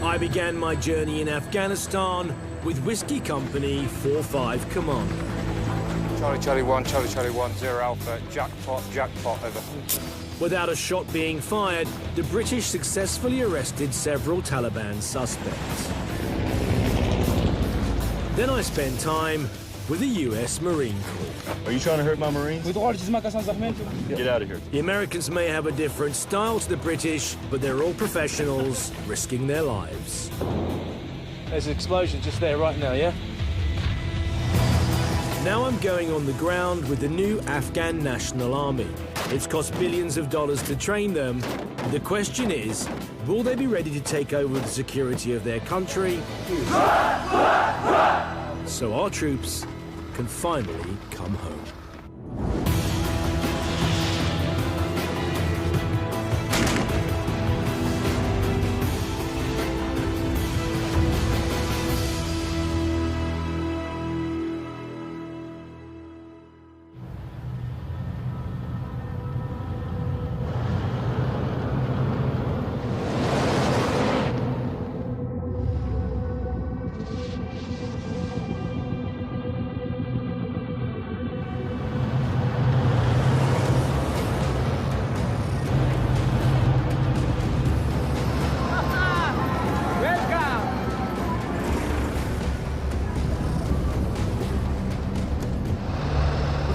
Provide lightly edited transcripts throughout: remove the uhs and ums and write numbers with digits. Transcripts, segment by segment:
I began my journey in Afghanistan with Whiskey Company 45 Commander. Charlie 1, Charlie 1, 0 Alpha, jackpot, over. Without a shot being fired, the British successfully arrested several Taliban suspects. Then I spent time with the US Marine Corps. Are you trying to hurt my Marines? Get out of here. The Americans may have a different style to the British, but they're all professionals risking their lives. There's an explosion just there right now, yeah? Now I'm going on the ground with the new Afghan National Army. It's cost billions of dollars to train them. The question is, will they be ready to take over the security of their country? So our troops can finally come home.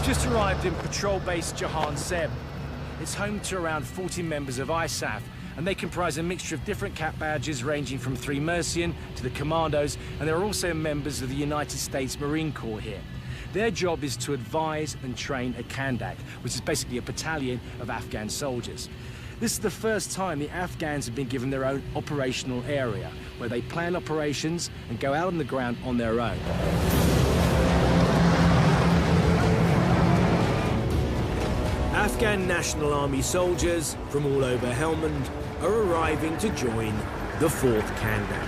Just arrived in patrol base Jahan Zeb. It's home to around 40 members of ISAF, and they comprise a mixture of different cap badges ranging from 3 Mercian to the Commandos, and there are also members of the United States Marine Corps here. Their job is to advise and train a Kandak, which is basically a battalion of Afghan soldiers. This is the first time the Afghans have been given their own operational area, where they plan operations and go out on the ground on their own. Afghan National Army soldiers from all over Helmand are arriving to join the 4th Kandak.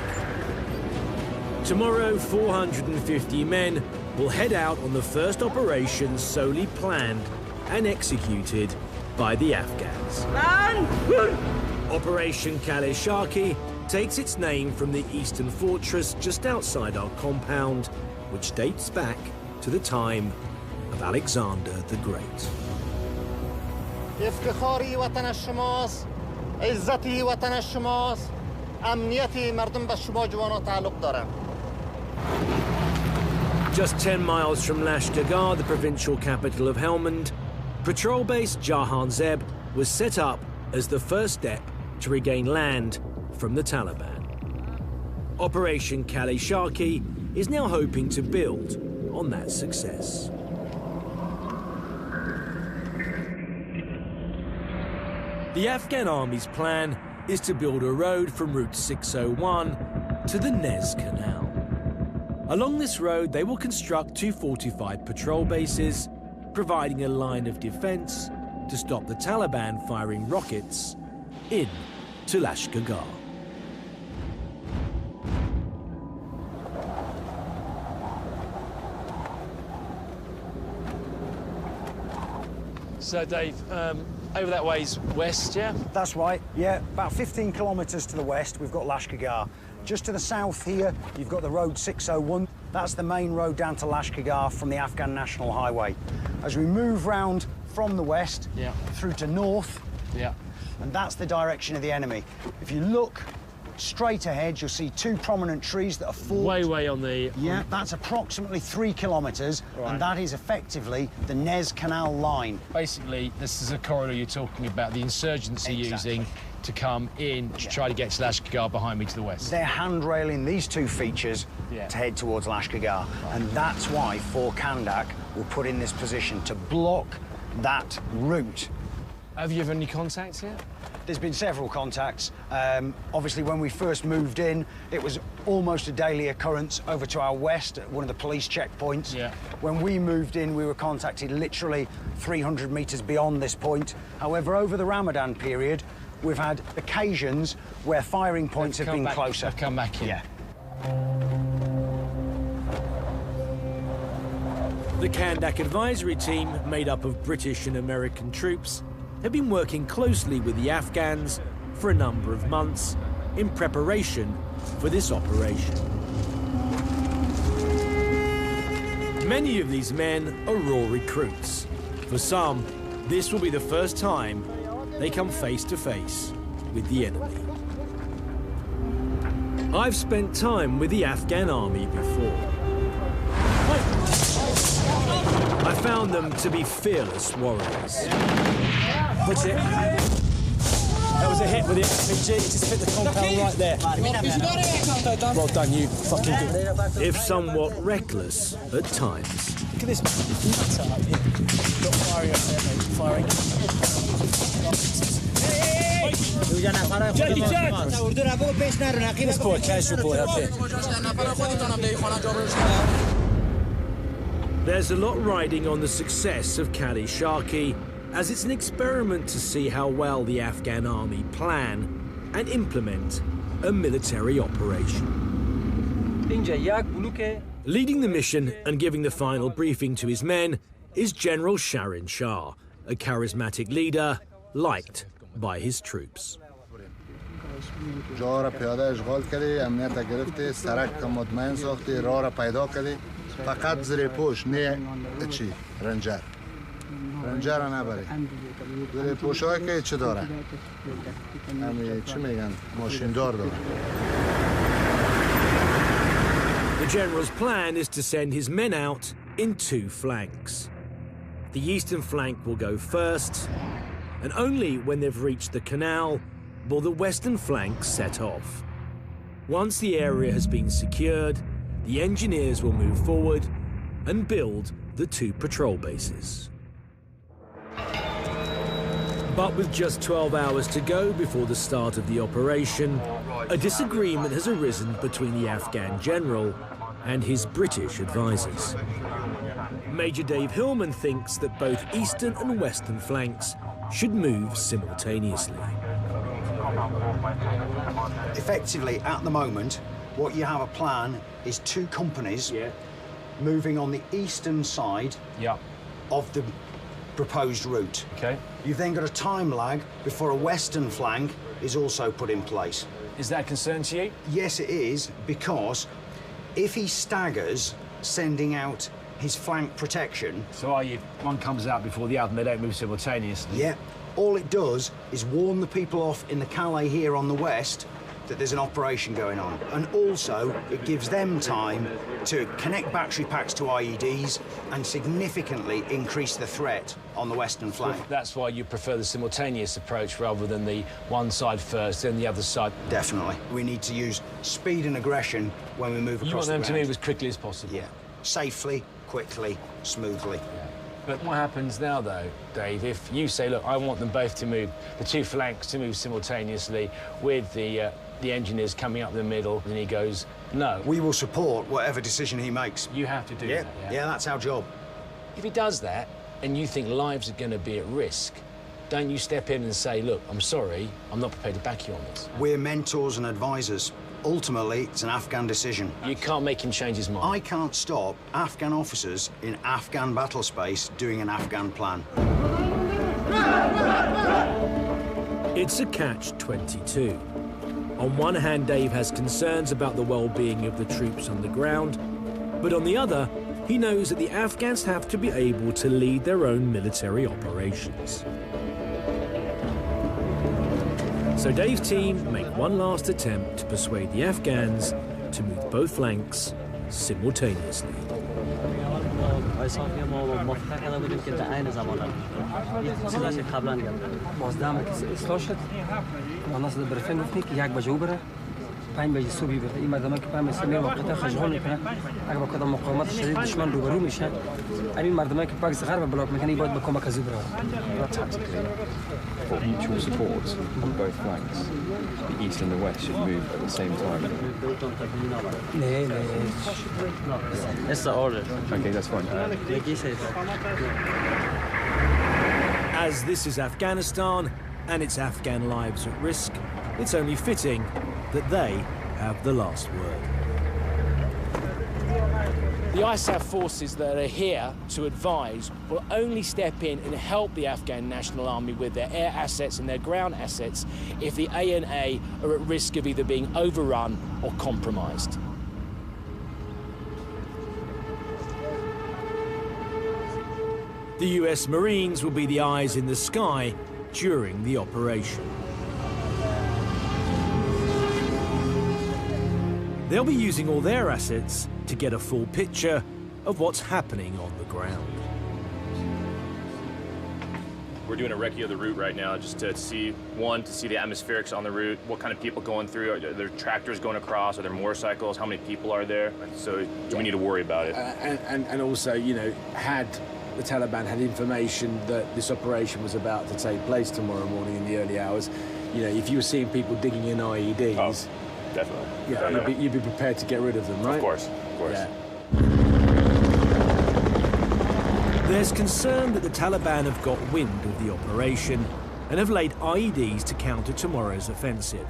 Tomorrow, 450 men will head out on the first operation solely planned and executed by the Afghans. Operation Kalishaki takes its name from the eastern fortress just outside our compound, which dates back to the time of Alexander the Great. افتخاری وطن شماست، عزتی وطن شماست، امنیتی مردم به شما جوانا تعلق دارند. Just 10 miles from Lashkargah, the provincial capital of Helmand, patrol base Jahan Zeb was set up as the first step to regain land from the Taliban. Operation Kalishaki is now hoping to build on that success. The Afghan army's plan is to build a road from Route 601 to the Nez Canal. Along this road, they will construct 2 fortified patrol bases, providing a line of defense to stop the Taliban firing rockets into Lashkargah. So, Dave, over that way's west, yeah? That's right, yeah. About 15 kilometres to the west, we've got Lashkargah. Just to the south here, you've got the road 601. That's the main road down to Lashkargah from the Afghan National Highway. As we move round from the west through to north, and that's the direction of the enemy. If you look straight ahead, you'll see 2 prominent trees that are forked. Way on the... Yeah, that's approximately 3 kilometres, and that is effectively the Nez Canal line. Basically, this is a corridor you're talking about, the insurgency using to come in to try to get to Lashkargah behind me to the west. They're handrailing these 2 features to head towards Lashkargah, and that's why 4 Kandak were put in this position to block that route. Have you had any contacts yet? There's been several contacts. Obviously, when we first moved in, it was almost a daily occurrence over to our west at one of the police checkpoints. When we moved in, we were contacted literally 300 metres beyond this point. However, over the Ramadan period, we've had occasions where firing points have been closer. They've come back in. Yeah. The Kandak advisory team, made up of British and American troops, have been working closely with the Afghans for a number of months in preparation for this operation. Many of these men are raw recruits. For some, this will be the first time they come face to face with the enemy. I've spent time with the Afghan army before. I found them to be fearless warriors. What's it? That was a hit with the RPG, just hit the compound right there. Well done, you fucking good. If somewhat reckless at times. Look at this nutter up here. Got firing up there, mate. Firing. This boy, casual boy up here. There's a lot riding on the success of Kali Sharki, as it's an experiment to see how well the Afghan army plan and implement a military operation. Leading the mission and giving the final briefing to his men is General Sharin Shah, a charismatic leader liked by his troops. جا را پیاده اشغال کردی، امنیت گرفتی، سرک مطمئن ساختی، راه را پیدا کردی، فقط زیر پوش نه چی رنجر را نبری. زیر پوش های که چه داره؟ همین چی میگن؟ ماشیندار داره. The general's plan is to send his men out in two flanks. The eastern flank will go first, and only when they've reached the canal will the western flank set off. Once the area has been secured, the engineers will move forward and build the two patrol bases. But with just 12 hours to go before the start of the operation, a disagreement has arisen between the Afghan general and his British advisors. Major Dave Hillman thinks that both eastern and western flanks should move simultaneously. Effectively, at the moment, what you have a plan is two companies moving on the eastern side of the proposed route. Okay. You've then got a time lag before a western flank is also put in place. Is that a concern to you? Yes, it is, because if he staggers sending out his flank protection... So one comes out before the other and they don't move simultaneously? Yeah. All it does is warn the people off in the Calais here on the west that there's an operation going on. And also, it gives them time to connect battery packs to IEDs and significantly increase the threat on the western flank. So that's why you prefer the simultaneous approach rather than the one side first, then the other side? Definitely. We need to use speed and aggression when we move across the ground. You want them to move as quickly as possible? Yeah. Safely, quickly, smoothly. Yeah. But what happens now, though, Dave, if you say, look, I want them both to move, the two flanks to move simultaneously with the engineers coming up the middle, and he goes, no. We will support whatever decision he makes. You have to do that, yeah? Yeah, that's our job. If he does that, and you think lives are going to be at risk, don't you step in and say, look, I'm sorry, I'm not prepared to back you on this? We're mentors and advisors. Ultimately, it's an Afghan decision. You can't make him change his mind? I can't stop Afghan officers in Afghan battle space doing an Afghan plan. It's a catch-22. On one hand, Dave has concerns about the well-being of the troops on the ground, but on the other, he knows that the Afghans have to be able to lead their own military operations. So Dave's team make one last attempt to persuade the Afghans to move both flanks simultaneously. پنج بجه صبح بیفته این مردم که پنج مثل میرم وقتا خجالت میکنن اگر با کدام مقاومت شدید دشمن روبرو میشه همین مردم که پاک زغر و بلاک میکنن باید به کمک از او برن. Tactically, for mutual support on both flanks, the east and the west should move at the same time. It's the order. Okay, that's fine. As this is Afghanistan and its Afghan lives at risk, it's only fitting that they have the last word. The ISAF forces that are here to advise will only step in and help the Afghan National Army with their air assets and their ground assets if the ANA are at risk of either being overrun or compromised. The US Marines will be the eyes in the sky during the operation. They'll be using all their assets to get a full picture of what's happening on the ground. We're doing a recce of the route right now just to see, one, to see the atmospherics on the route, what kind of people going through, are there tractors going across, are there motorcycles, how many people are there? So do we need to worry about it? And also, you know, had the Taliban had information that this operation was about to take place tomorrow morning in the early hours, you know, if you were seeing people digging in IEDs... Oh, definitely. Yeah, you'd be prepared to get rid of them, right? Of course, of course. Yeah. There's concern that the Taliban have got wind of the operation and have laid IEDs to counter tomorrow's offensive.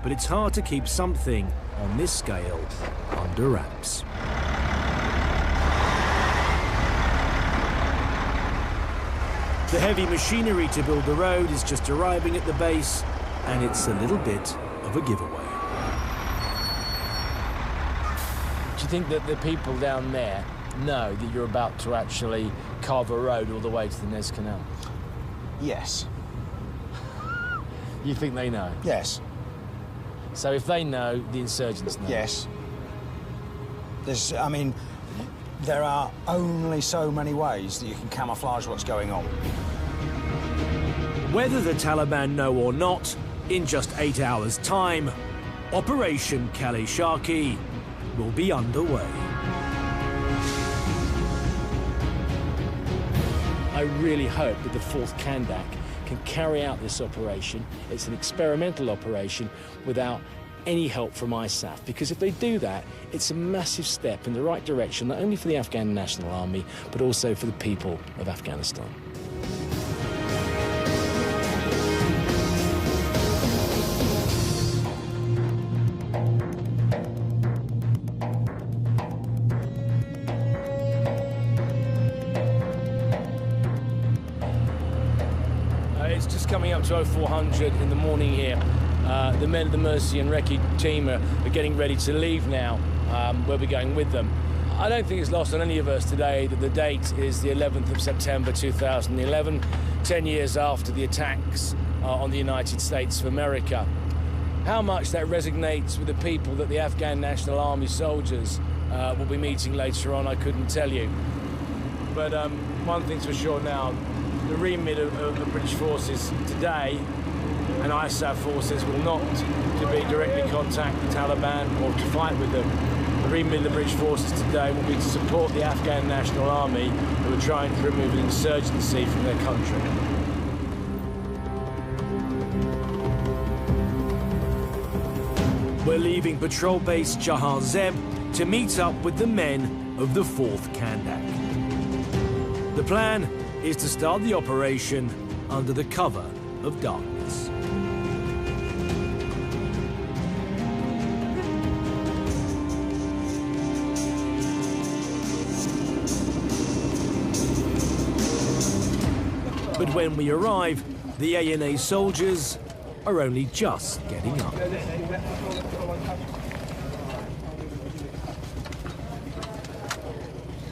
But it's hard to keep something on this scale under wraps. The heavy machinery to build the road is just arriving at the base, and it's a little bit of a giveaway. Do you think that the people down there know that you're about to actually carve a road all the way to the Nez Canal? Yes. You think they know? Yes. So if they know, the insurgents know? Yes. I mean, there are only so many ways that you can camouflage what's going on. Whether the Taliban know or not, in just 8 hours' time, Operation Kalishaki will be underway. I really hope that the 4th Kandak can carry out this operation. It's an experimental operation without any help from ISAF, because if they do that, it's a massive step in the right direction, not only for the Afghan National Army, but also for the people of Afghanistan. It's just coming up to 0400 in the morning here. The men of the Mercy and Recce team are getting ready to leave now. We'll be going with them. I don't think it's lost on any of us today that the date is the 11th of September 2011, 10 years after the attacks on the United States of America. How much that resonates with the people that the Afghan National Army soldiers will be meeting later on, I couldn't tell you. But one thing's for sure now, the remit of the British forces today and ISAF forces will not to be directly contact the Taliban or to fight with them. The remit of the British forces today will be to support the Afghan National Army who are trying to remove an insurgency from their country. We're leaving patrol base Jahan Zeb to meet up with the men of the 4th Kandak. The plan is to start the operation under the cover of darkness. But when we arrive, the ANA soldiers are only just getting up.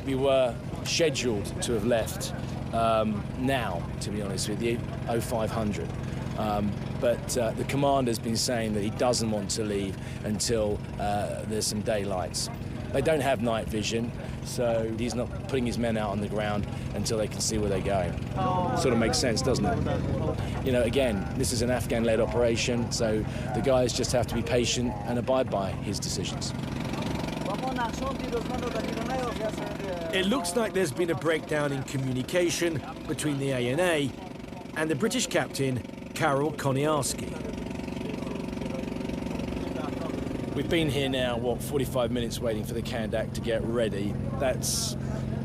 We were scheduled to have left now, to be honest with you, 0500. But the commander's been saying that he doesn't want to leave until there's some daylights. They don't have night vision, so he's not putting his men out on the ground until they can see where they're going. Sort of makes sense, doesn't it? You know, again, this is an Afghan-led operation, so the guys just have to be patient and abide by his decisions. It looks like there's been a breakdown in communication between the ANA and the British captain, Karol Koniarski. We've been here now, 45 minutes waiting for the Kandak to get ready. That's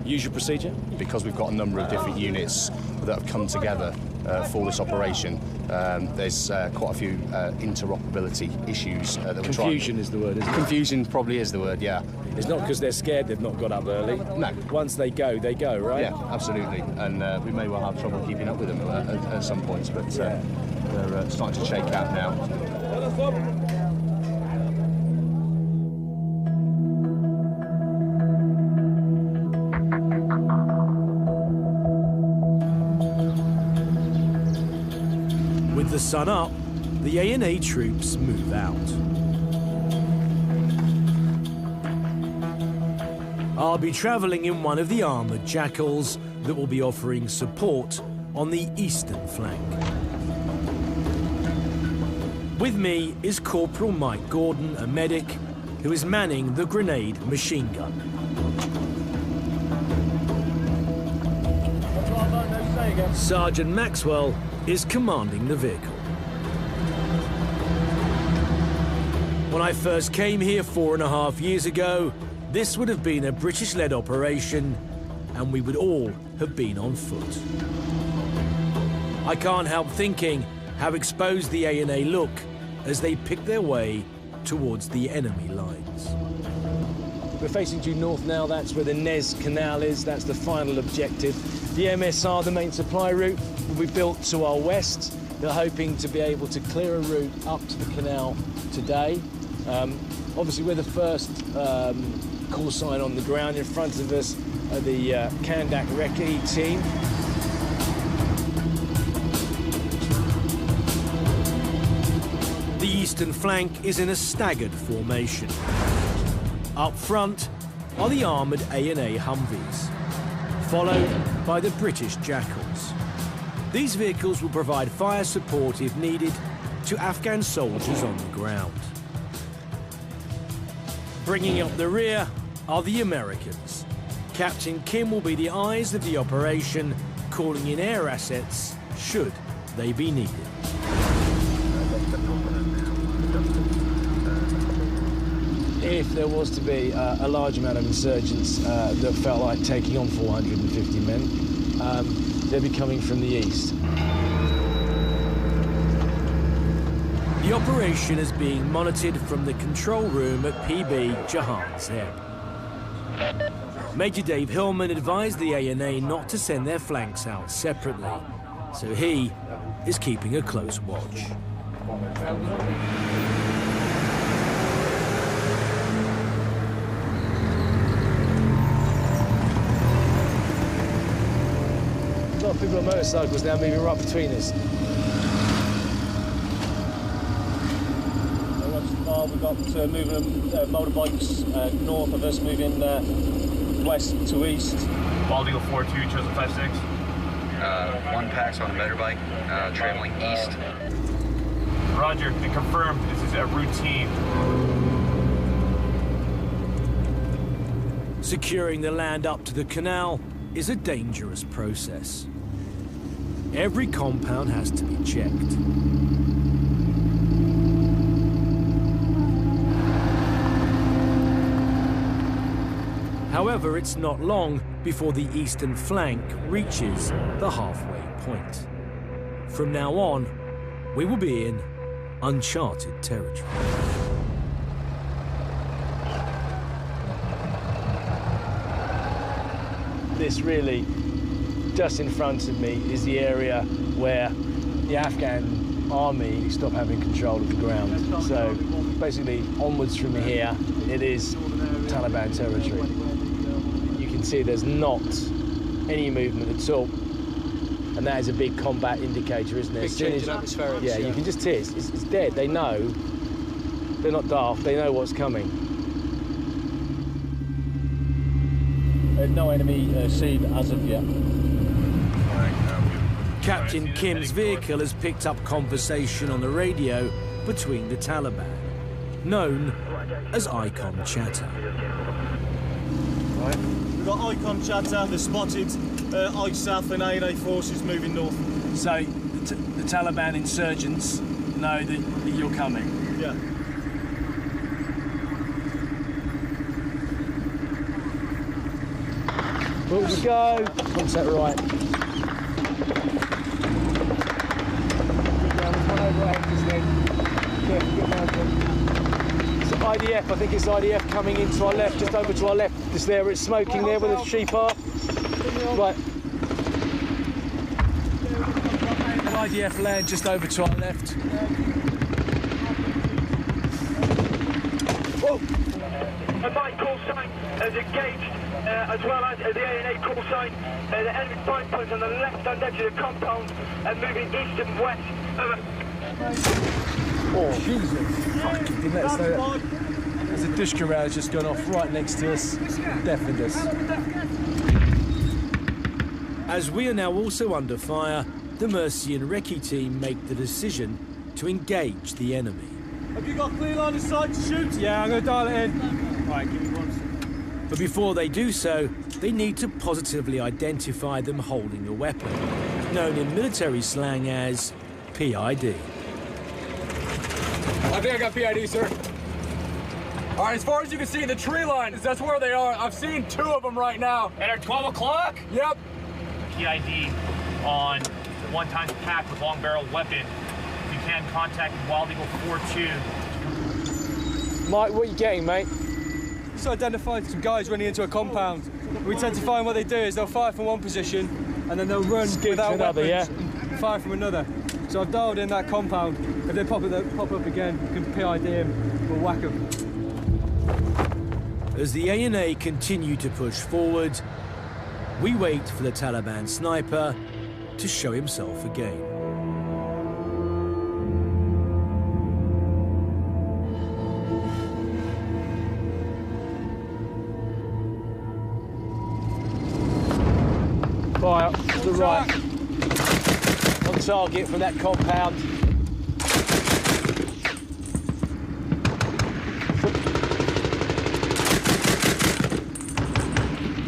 usual procedure? Because we've got a number of different units that have come together for this operation. There's quite a few interoperability issues that we're trying. Confusion is the word, isn't it? Confusion probably is the word, yeah. It's not because they're scared they've not got up early. No. Once they go, right? Yeah, absolutely. And we may well have trouble keeping up with them at some points, but they're starting to shake out now. With the sun up, the A&A troops move out. I'll be travelling in one of the armoured jackals that will be offering support on the eastern flank. With me is Corporal Mike Gordon, a medic, who is manning the grenade machine gun. Sergeant Maxwell is commanding the vehicle. When I first came here 4.5 years ago, this would have been a British-led operation, and we would all have been on foot. I can't help thinking how exposed the A&A look as they pick their way towards the enemy lines. We're facing due north now. That's where the Nez Canal is. That's the final objective. The MSR, the main supply route, will be built to our west. They're hoping to be able to clear a route up to the canal today. Obviously, we're the first call sign on the ground. In front of us are the Kandak Recce team. The eastern flank is in a staggered formation. Up front are the armoured A&A Humvees, followed by the British Jackals. These vehicles will provide fire support if needed to Afghan soldiers on the ground. Bringing up the rear are the Americans. Captain Kim will be the eyes of the operation, calling in air assets should they be needed. If there was to be a large amount of insurgents that felt like taking on 450 men, they'd be coming from the east. The operation is being monitored from the control room at PB Jahan Zeb. Major Dave Hillman advised the A&A not to send their flanks out separately, so he is keeping a close watch. A lot of people on motorcycles now moving right between us. We've got moving motorbikes north of us, moving west to east. Bald Eagle 4-2, chosen 5-6. One pack's on a motorbike, traveling east. Roger, and confirmed this is a routine. Securing the land up to the canal is a dangerous process. Every compound has to be checked. However, it's not long before the eastern flank reaches the halfway point. From now on, we will be in uncharted territory. This really, just in front of me, is the area where the Afghan army stop having control of the ground. So basically, onwards from here, it is Taliban territory. You can see there's not any movement at all, and that is a big combat indicator, isn't it? Big change in atmosphere. Yeah, you can just hear it's dead. They know. They're not daft. They know what's coming. No enemy seen as of yet. Captain Kim's vehicle has picked up conversation on the radio between the Taliban, known as Icon Chatter. Right. We've got Icon Chatter, they're spotted ISAF and A&A forces moving north. So the Taliban insurgents know that you're coming? Yeah. Where we go? Contact right. IDF, I think it's IDF coming in to our left, just over to our left. Just there, it's smoking there where the sheep are. Right. IDF land just over to our left. Whoa! A mine call sign is engaged, as well as the ANA call sign. The enemy mine points on the left-hand edge of the compound and moving east and west. Oh, Jesus. Didn't let us know that. There's a Dushka round just gone off right next to us, deafened us. As we are now also under fire, the Mercy and Recce team make the decision to engage the enemy. Have you got clear line of sight to shoot? Yeah, I'm going to dial it in. All right, give me 1 second. But before they do so, they need to positively identify them holding a weapon, known in military slang as PID. I think I got PID, sir. All right, as far as you can see, the tree line, that's where they are. I've seen 2 of them right now. And at 12 o'clock? Yep. PID on the one-time pack with long-barreled weapon. If you can, contact Wild Eagle 4-2. Mike, what are you getting, mate? Just identified some guys running into a compound. We tend to find what they do is they'll fire from one position and then they'll run without another, weapons and fire from another. So I've dialed in that compound. If they pop up again, we can PID them, we'll whack them. As the ANA continue to push forward, we wait for the Taliban sniper to show himself again. Fire to the right. On target from that compound.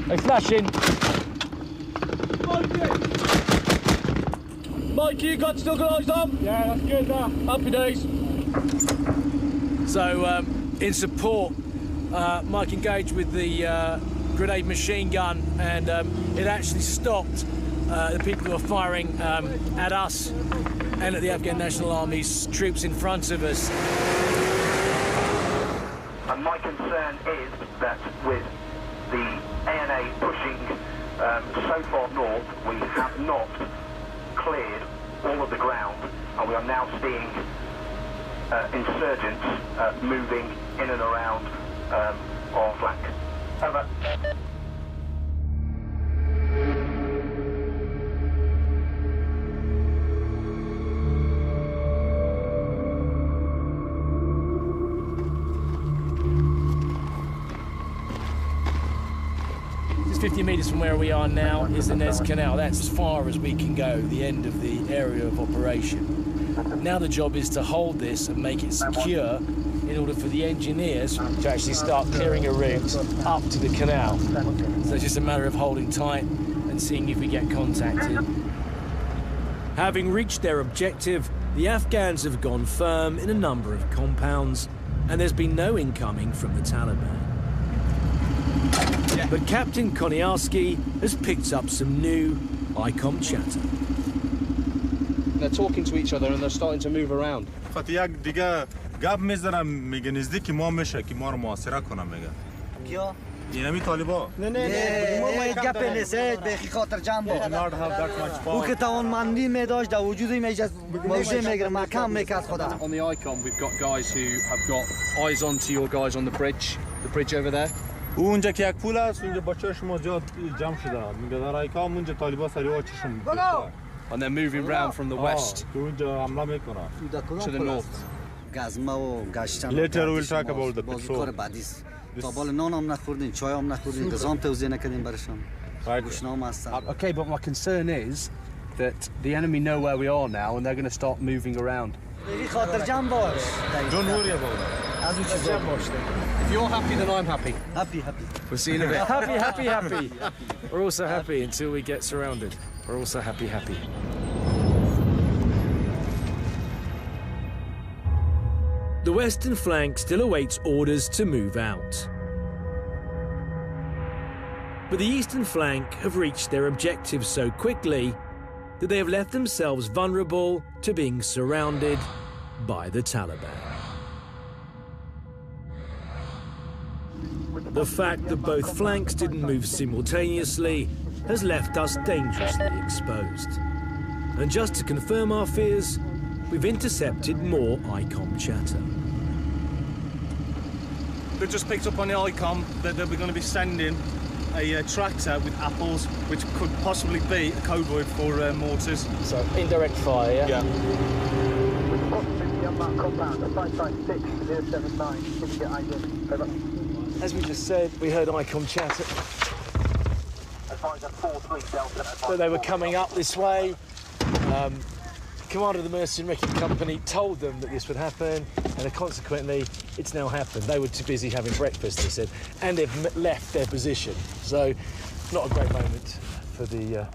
They flashing. Mike, you got still got eyes on? Yeah, that's good now. Happy days. So, in support, Mike engaged with the grenade machine gun, and it actually stopped the people who were firing at us and at the Afghan National Army's troops in front of us. And my concern is that with the ANA pushing so far north, we have not cleared all of the ground, and we are now seeing insurgents moving in and around our flank. Over. Just 50 metres from where we are now is the Nez Canal. That's as far as we can go, the end of the area of operation. Now the job is to hold this and make it secure in order for the engineers to actually start clearing a route up to the canal. So it's just a matter of holding tight and seeing if we get contacted. Having reached their objective, the Afghans have gone firm in a number of compounds, and there's been no incoming from the Taliban. But Captain Koniarski has picked up some new ICOM chatter. They're talking to each other and they're starting to move around. گپ میزنم میگه نزدیکی ما میشه که ما رو محاصره کنم میگه کیا اینمی طالبا نه ما گپ نسید به خاطر جنب او که توانمندی میداشت در وجودی میجاز موضع میگیره محکم میکرد خدا. On the ICOM we've got guys who have got eyes onto your guys on the bridge over there. اونجا که یک پول است اونجا بچه شما زیاد جمع شده میگه در آیکام اونجا طالبا سریع چشم and they're moving round from the west اونجا حمله میکنن to the north. گزمه و گشتن Later we'll talk about the بازی petrol. کار بعدی است. تا بالا نان هم نخوردین، چای هم نخوردین، غذا هم توزیع نکردین برشان. گوشنام هستن. Okay, but my concern is that the enemy know where we are now and they're going to start moving around. به خاطر جنب باش. Don't worry about that. از اون چیزا باش. If you're happy, then I'm happy. Happy. We'll see you in a bit. Happy. We're also happy until we get surrounded. We're also happy. The western flank still awaits orders to move out. But the eastern flank have reached their objectives so quickly that they have left themselves vulnerable to being surrounded by the Taliban. The fact that both flanks didn't move simultaneously has left us dangerously exposed. And just to confirm our fears, we've intercepted more ICOM chatter. They've just picked up on the ICOM that they're going to be sending a tractor with apples, which could possibly be a code word for mortars. So indirect fire, yeah? Yeah. As we just said, we heard ICOM chatter. So they were coming up this way. Commander of the Mercenary Wrecking Company told them that this would happen, and consequently, it's now happened. They were too busy having breakfast, they said, and they've left their position. So, not a great moment for the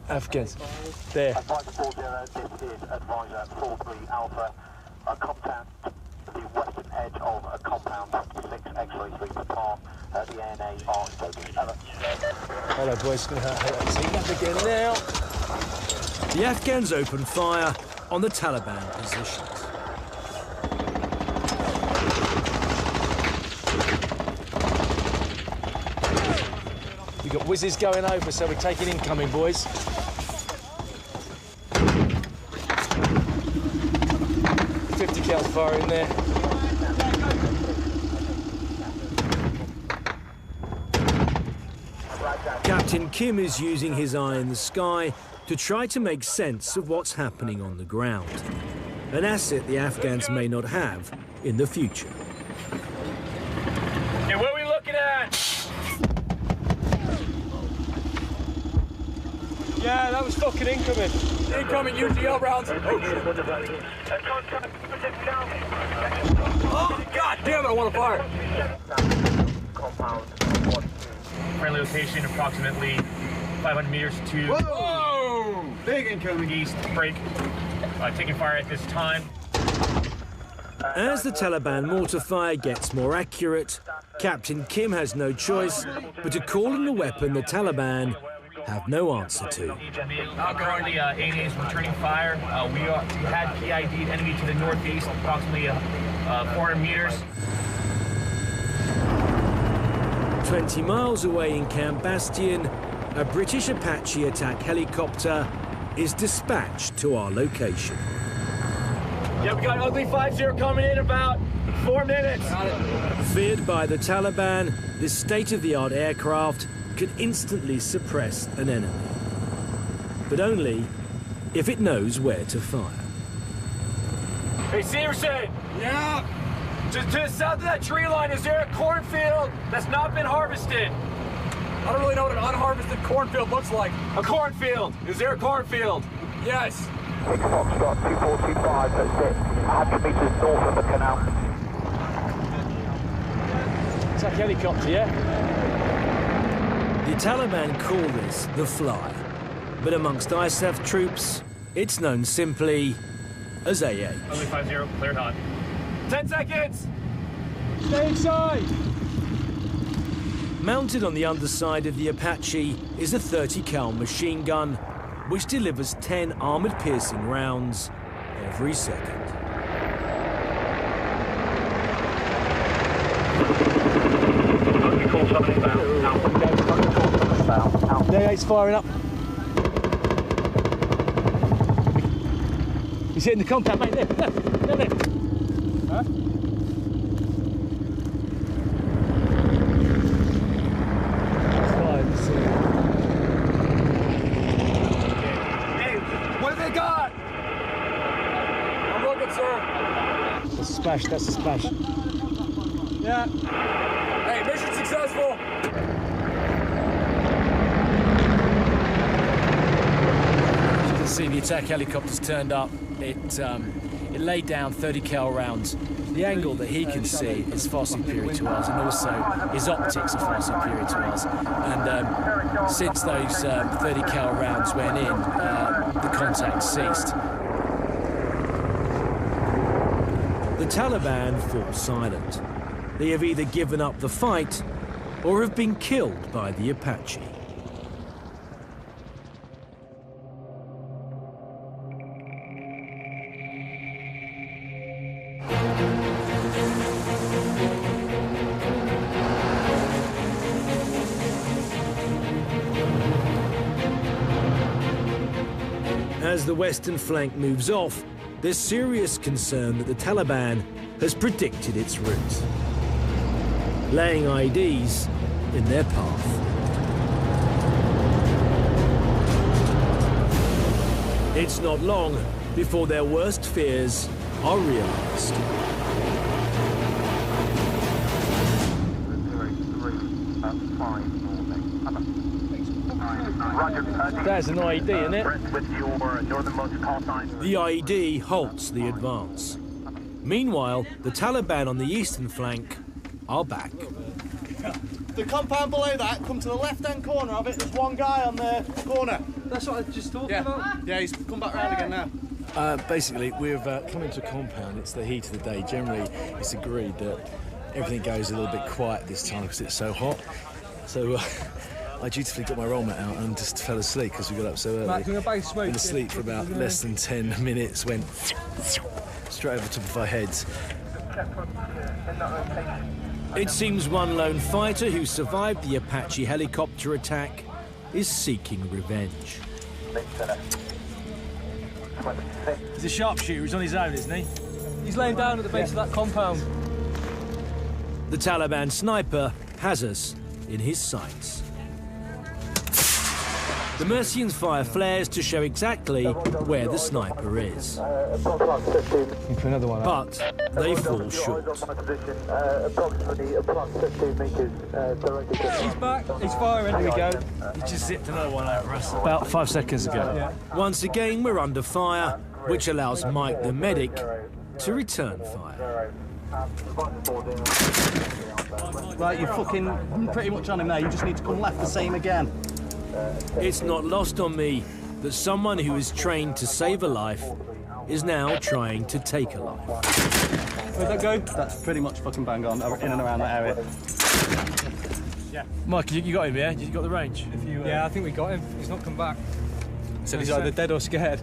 Afghans. There. Advisor 40, this is Advisor 43 Alpha. Contact the western edge of a compound 6 X-ray 3 per par. The ANA are engaging. Hello, boys. Going to see that again now. The Afghans opened fire on the Taliban positions. We've got whizzes going over, so we're taking incoming, boys. .50 cal fire in there. Captain Kim is using his eye in the sky to try to make sense of what's happening on the ground, an asset the Afghans may not have in the future. Hey, what are we looking at? Yeah, that was fucking incoming. Incoming UGL rounds. Oh, God damn it, I want to fire. Friendly location approximately 500 meters to... Whoa! Big incoming. East, break. Taking fire at this time. As the Taliban mortar fire gets more accurate, Captain Kim has no choice but to call in the weapon the Taliban have no answer to. Currently, ANA is returning fire. We had PID'd enemy to the northeast, approximately 400 meters. 20 miles away in Camp Bastion, a British Apache attack helicopter is dispatched to our location. Yeah, we got ugly 5-0 coming in about 4 minutes. Feared by the Taliban, this state-of-the-art aircraft could instantly suppress an enemy. But only if it knows where to fire. Hey, Severson! Yeah? To the south of that tree line, is there a cornfield that's not been harvested? I don't really know what an unharvested cornfield looks like. A cornfield! Is there a cornfield? Yes. 6 Foxtrot 2425, that's it. 100 meters north of the canal. Attack helicopter, yeah? The Taliban call this the Fly, but amongst ISAF troops, it's known simply as AA. Only 5-0, cleared hot. 10 seconds! Stay inside! Mounted on the underside of the Apache is a 30 cal machine gun, which delivers 10 armored-piercing rounds every second. The A8's firing up. He's hitting the compound, mate. There, there. Huh? Hey, what have they got? I'm looking, sir. That's a splash, that's a splash. Yeah. Hey, mission successful. As you can see, the attack helicopter's turned up. It laid down 30 cal rounds. The angle that he can see is far superior to ours, and also his optics are far superior to ours. And since those 30 cal rounds went in, the contact ceased. The Taliban fall silent. They have either given up the fight or have been killed by the Apache. As the western flank moves off, there's serious concern that the Taliban has predicted its route, laying IEDs in their path. It's not long before their worst fears are realized. There's an IED, isn't it? The IED halts the advance. Meanwhile, the Taliban on the eastern flank are back. The compound below that, come to the left-hand corner of it, there's one guy on the corner. That's what I was just talking about? Yeah, he's come back round again now. Basically, we've come into a compound. It's the heat of the day. Generally, it's agreed that everything goes a little bit quiet this time because it's so hot. So I dutifully got my roll mat out and just fell asleep because we got up so early. Matt, can we both smoke? Been asleep for about less than 10 minutes, went straight over the top of our heads. It seems one lone fighter who survived the Apache helicopter attack is seeking revenge. He's a sharpshooter. He's on his own, isn't he? He's laying down at the base of that compound. The Taliban sniper has us in his sights. The Mercians fire flares to show exactly where the sniper is. Another one. But they fall short. He's back. He's firing. Here we go. He just zipped another one over us about 5 seconds ago. Yeah. Once again, we're under fire, which allows Mike, the medic, to return fire. Right, you're fucking pretty much on him now. You just need to come left the same again. It's not lost on me that someone who is trained to save a life is now trying to take a life. Where'd that go? That's pretty much fucking bang on, in and around that area. Yeah. Mike, you got him, yeah? You got the range? Yeah, I think we got him. He's not come back. So he's either dead or scared.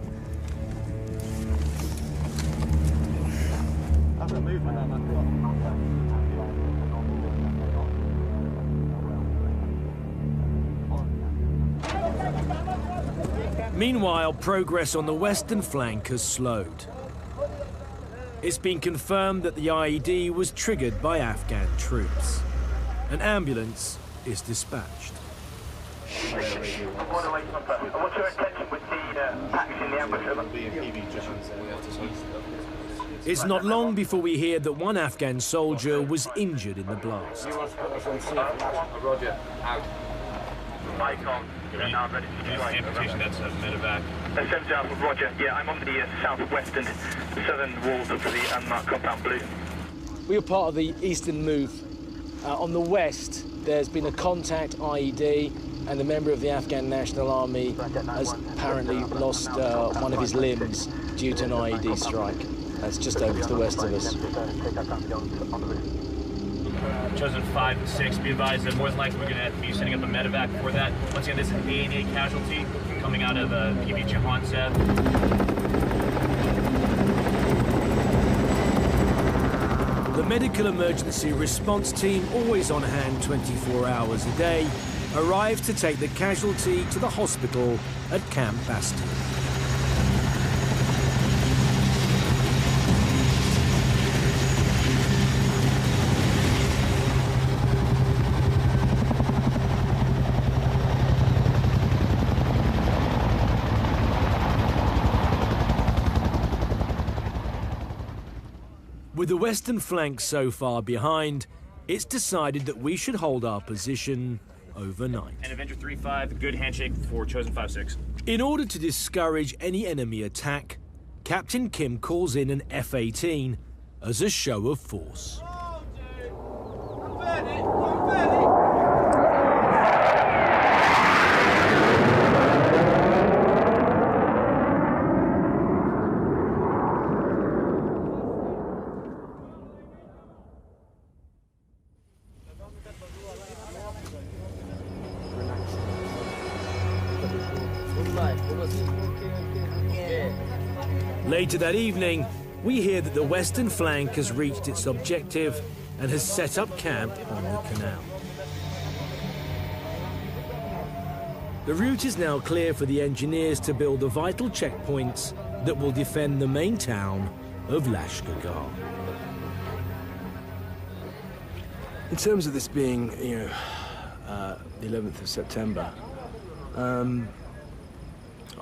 I've got movement on that. Meanwhile, progress on the western flank has slowed. It's been confirmed that the IED was triggered by Afghan troops. An ambulance is dispatched. What's your intention with the action in the ambush? It's not long before we hear that one Afghan soldier was injured in the blast. Roger, out. Icon, you're now ready to strike. Amputation, that's a medevac. 7 Alpha, Roger. Yeah, I'm on the southwestern southern walls of the unmarked compound blue. We were part of the eastern move. On the west, there's been a contact IED, and a member of the Afghan National Army has apparently lost one of his limbs due to an IED strike. That's just over to the west of us. Chosen 5 and 6, be advised that more than likely we're going to have to be setting up a medevac for that. Once again, this is an A&A casualty coming out of PB Jahan Seb. The medical emergency response team, always on hand 24 hours a day, arrived to take the casualty to the hospital at Kemp. With the western flank so far behind, it's decided that we should hold our position overnight. And Avenger 3-5, good handshake for Chosen 5-6. In order to discourage any enemy attack, Captain Kim calls in an F-18 as a show of force. Later that evening, we hear that the western flank has reached its objective and has set up camp on the canal. The route is now clear for the engineers to build the vital checkpoints that will defend the main town of Lashkar. In terms of this being, the 11th of September,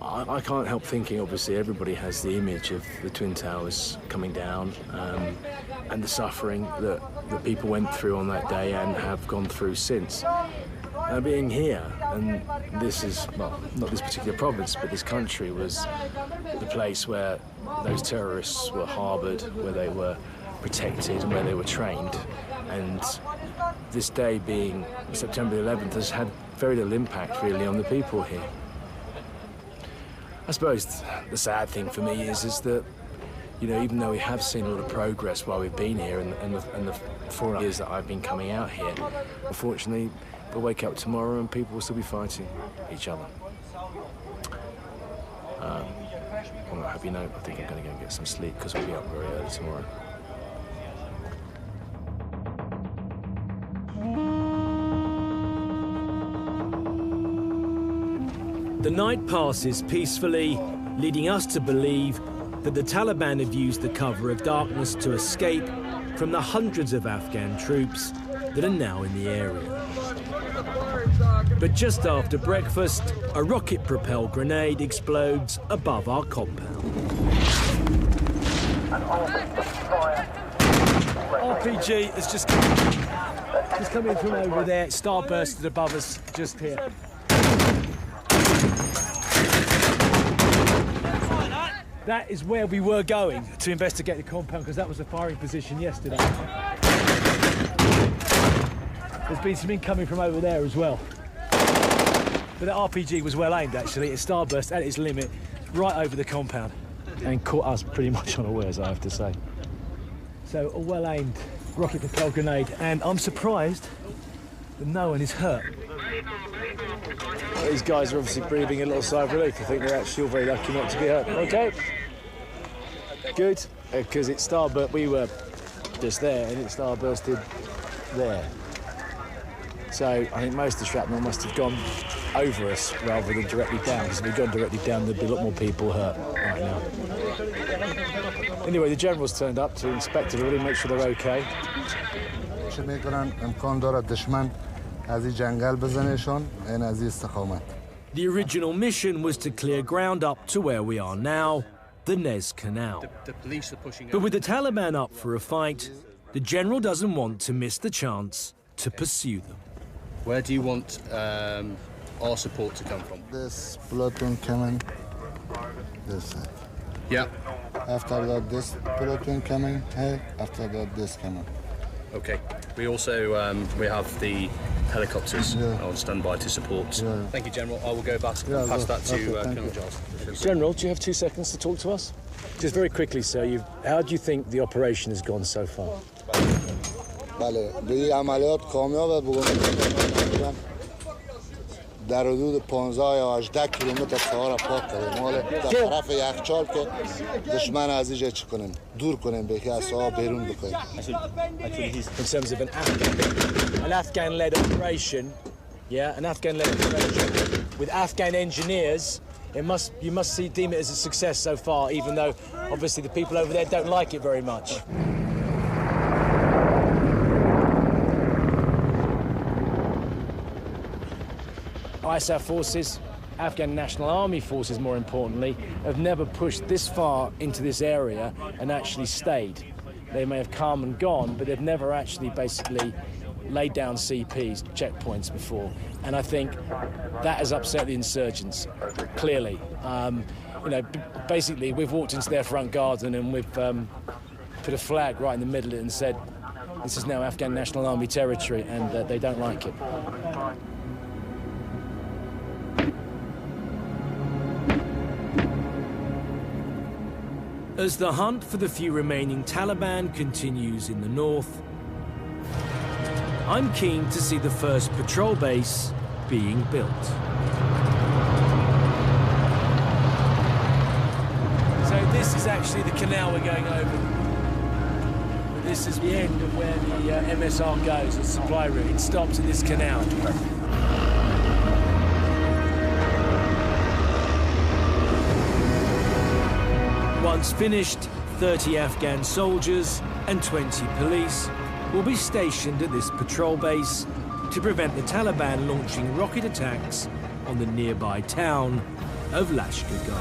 I can't help thinking, obviously, everybody has the image of the Twin Towers coming down and the suffering that people went through on that day and have gone through since. Being here, and this is, well, not this particular province, but this country was the place where those terrorists were harboured, where they were protected and where they were trained. And this day being September 11th has had very little impact really on the people here. I suppose the sad thing for me is that, even though we have seen a lot of progress while we've been here and the 4 years that I've been coming out here, unfortunately, we'll wake up tomorrow and people will still be fighting each other. On that happy note, I think I'm going to go and get some sleep because we'll be up very early tomorrow. The night passes peacefully, leading us to believe that the Taliban have used the cover of darkness to escape from the hundreds of Afghan troops that are now in the area. But just after breakfast, a rocket-propelled grenade explodes above our compound. RPG has just come in from over there, starbursted above us, just here. That is where we were going to investigate the compound, because that was the firing position yesterday. There's been some incoming from over there as well. But that RPG was well aimed, actually. It starburst at its limit, right over the compound, and caught us pretty much unawares, I have to say. So a well-aimed rocket-propelled grenade, and I'm surprised that no one is hurt. These guys are obviously breathing a little sigh of relief. I think they're actually all very lucky not to be hurt. Okay. Good, because it starburst. We were just there, and it starbursted there. So I think most of the shrapnel must have gone over us rather than directly down, because if we'd gone directly down, there'd be a lot more people hurt right now. Anyway, the general's turned up to inspect everybody, make sure they're okay. The original mission was to clear ground up to where we are now, the Nez Canal. The police are pushing. But with the Taliban up for a fight, the general doesn't want to miss the chance to pursue them. Where do you want our support to come from? This platoon coming this side. Yeah. After that, this platoon coming here. After that, this coming. Okay. We also we have the helicopters on standby to support. Yeah. Thank you, General. I will go back and pass that to Colonel Giles. General, do you have 2 seconds to talk to us? Just very quickly, sir, how do you think the operation has gone so far? بله به عملیات کامیاب بگم در حدود 15 یا 18 کیلومتر سوار را پاک کردیم مال در طرف یخچال که دشمن از اینجا چی کنیم دور کنیم به که از سوار بیرون بکنیم. In terms of an Afghan-led operation, an Afghan-led operation with Afghan engineers, you must deem it as a success so far, even though obviously the people over there don't like it very much. ISAF forces, Afghan National Army forces more importantly, have never pushed this far into this area and actually stayed. They may have come and gone, but they've never actually basically laid down CPs, checkpoints before. And I think that has upset the insurgents, clearly. Basically we've walked into their front garden and we've put a flag right in the middle of it and said, this is now Afghan National Army territory, and they don't like it. As the hunt for the few remaining Taliban continues in the north, I'm keen to see the first patrol base being built. So this is actually the canal we're going over. This is the end of where the MSR goes, the supply route. It stops at this canal. Once finished, 30 Afghan soldiers and 20 police will be stationed at this patrol base to prevent the Taliban launching rocket attacks on the nearby town of Lashkar.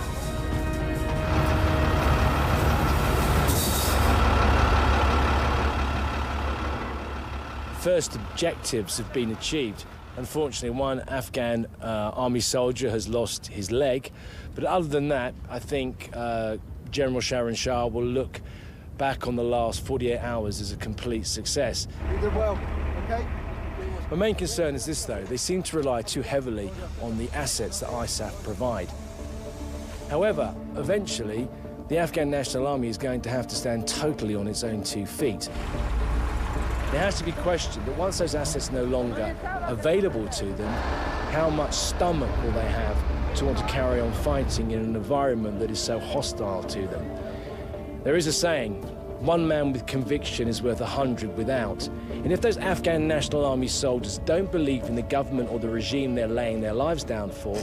First objectives have been achieved. Unfortunately, one Afghan army soldier has lost his leg, but other than that, I think General Sharon Shah will look back on the last 48 hours as a complete success. You did well, okay? My main concern is this, though. They seem to rely too heavily on the assets that ISAF provide. However, eventually, the Afghan National Army is going to have to stand totally on its own 2 feet. It has to be questioned that once those assets are no longer available to them, how much stomach will they have to want to carry on fighting in an environment that is so hostile to them? There is a saying, one man with conviction is worth 100 without. And if those Afghan National Army soldiers don't believe in the government or the regime they're laying their lives down for,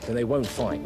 then they won't fight.